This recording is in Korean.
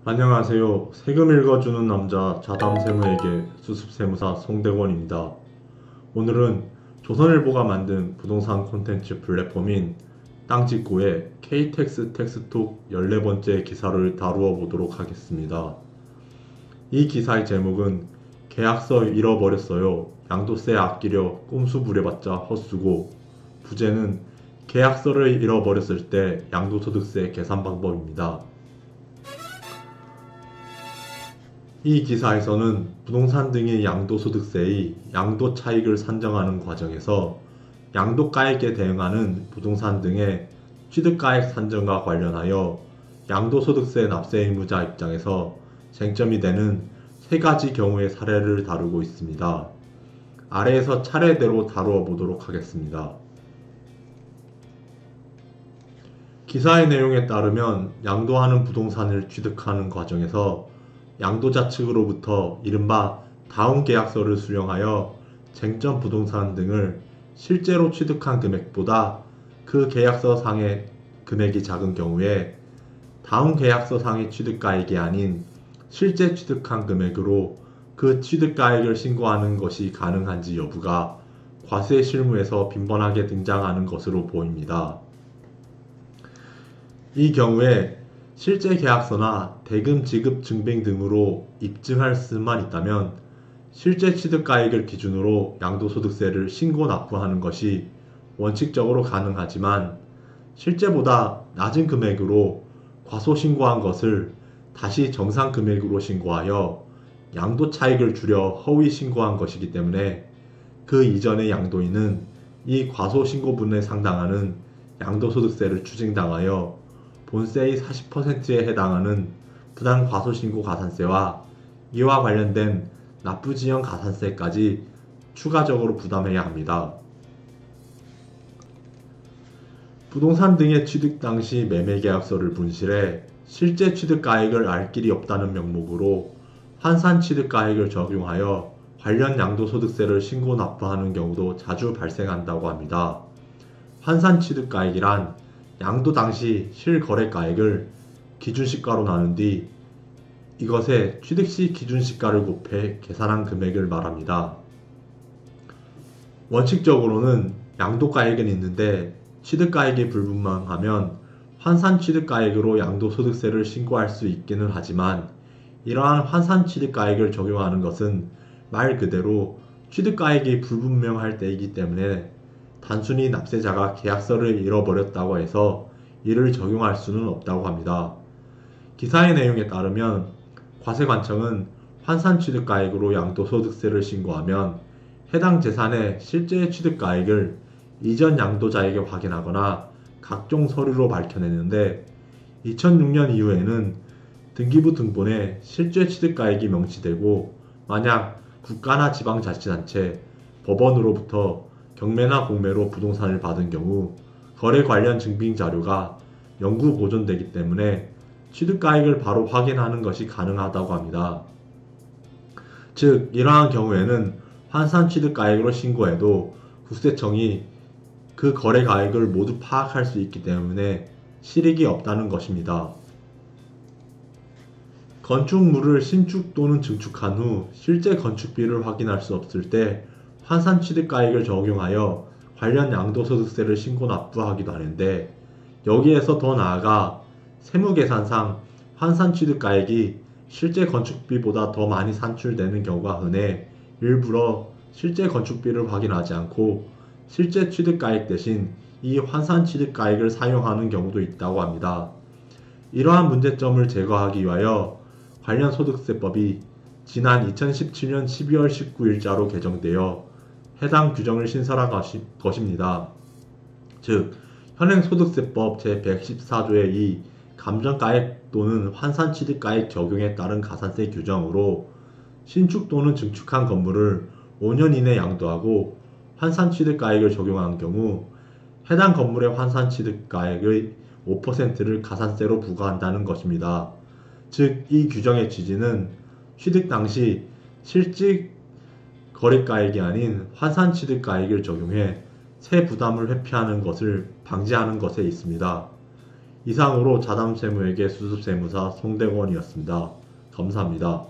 안녕하세요. 세금 읽어주는 남자 자담세무에게 수습세무사 송대권입니다. 오늘은 조선일보가 만든 부동산 콘텐츠 플랫폼인 땅짓고의 KTX 텍스톡 14번째 기사를 다루어 보도록 하겠습니다. 이 기사의 제목은 계약서 잃어버렸어요. 양도세 아끼려 꼼수 부려봤자 헛수고. 부제는 계약서를 잃어버렸을 때 양도소득세 계산 방법입니다. 이 기사에서는 부동산 등의 양도소득세의 양도차익을 산정하는 과정에서 양도가액에 대응하는 부동산 등의 취득가액 산정과 관련하여 양도소득세 납세 의무자 입장에서 쟁점이 되는 세 가지 경우의 사례를 다루고 있습니다. 아래에서 차례대로 다루어 보도록 하겠습니다. 기사의 내용에 따르면 양도하는 부동산을 취득하는 과정에서 양도자 측으로부터 이른바 다운계약서를 수령하여 쟁점 부동산 등을 실제로 취득한 금액보다 그 계약서상의 금액이 작은 경우에 다운계약서상의 취득가액이 아닌 실제 취득한 금액으로 그 취득가액을 신고하는 것이 가능한지 여부가 과세 실무에서 빈번하게 등장하는 것으로 보입니다. 이 경우에 실제 계약서나 대금 지급 증빙 등으로 입증할 수만 있다면 실제 취득가액을 기준으로 양도소득세를 신고 납부하는 것이 원칙적으로 가능하지만 실제보다 낮은 금액으로 과소신고한 것을 다시 정상 금액으로 신고하여 양도 차익을 줄여 허위 신고한 것이기 때문에 그 이전의 양도인은 이 과소신고분에 상당하는 양도소득세를 추징당하여 본세의 40%에 해당하는 부당과소신고 가산세와 이와 관련된 납부지연 가산세까지 추가적으로 부담해야 합니다. 부동산 등의 취득 당시 매매계약서를 분실해 실제 취득가액을 알 길이 없다는 명목으로 환산취득가액을 적용하여 관련 양도소득세를 신고 납부하는 경우도 자주 발생한다고 합니다. 환산취득가액이란 양도 당시 실거래가액을 기준시가로 나눈 뒤 이것에 취득시 기준시가를 곱해 계산한 금액을 말합니다. 원칙적으로는 양도가액은 있는데 취득가액이 불분명하면 환산취득가액으로 양도소득세를 신고할 수 있기는 하지만 이러한 환산취득가액을 적용하는 것은 말 그대로 취득가액이 불분명할 때이기 때문에 단순히 납세자가 계약서를 잃어버렸다고 해서 이를 적용할 수는 없다고 합니다. 기사의 내용에 따르면 과세관청은 환산취득가액으로 양도소득세를 신고하면 해당 재산의 실제 취득가액을 이전 양도자에게 확인하거나 각종 서류로 밝혀내는데 2006년 이후에는 등기부 등본에 실제 취득가액이 명시되고 만약 국가나 지방자치단체, 법원으로부터 경매나 공매로 부동산을 받은 경우 거래 관련 증빙 자료가 영구 보존되기 때문에 취득가액을 바로 확인하는 것이 가능하다고 합니다. 즉 이러한 경우에는 환산취득가액으로 신고해도 국세청이 그 거래가액을 모두 파악할 수 있기 때문에 실익이 없다는 것입니다. 건축물을 신축 또는 증축한 후 실제 건축비를 확인할 수 없을 때 환산취득가액을 적용하여 관련 양도소득세를 신고 납부하기도 하는데 여기에서 더 나아가 세무계산상 환산취득가액이 실제 건축비보다 더 많이 산출되는 경우가 흔해 일부러 실제 건축비를 확인하지 않고 실제 취득가액 대신 이 환산취득가액을 사용하는 경우도 있다고 합니다. 이러한 문제점을 제거하기 위하여 관련 소득세법이 지난 2017년 12월 19일자로 개정되어 해당 규정을 신설한 것입니다. 즉 현행소득세법 제114조의 이 감정가액 또는 환산취득가액 적용에 따른 가산세 규정으로 신축 또는 증축한 건물을 5년 이내 양도하고 환산취득가액을 적용한 경우 해당 건물의 환산취득가액의 5%를 가산세로 부과한다는 것입니다. 즉 이 규정의 취지는 취득 당시 실질 거래가액이 아닌 환산취득가액을 적용해 세 부담을 회피하는 것을 방지하는 것에 있습니다. 이상으로 자담세무회계 수습세무사 송대건이었습니다. 감사합니다.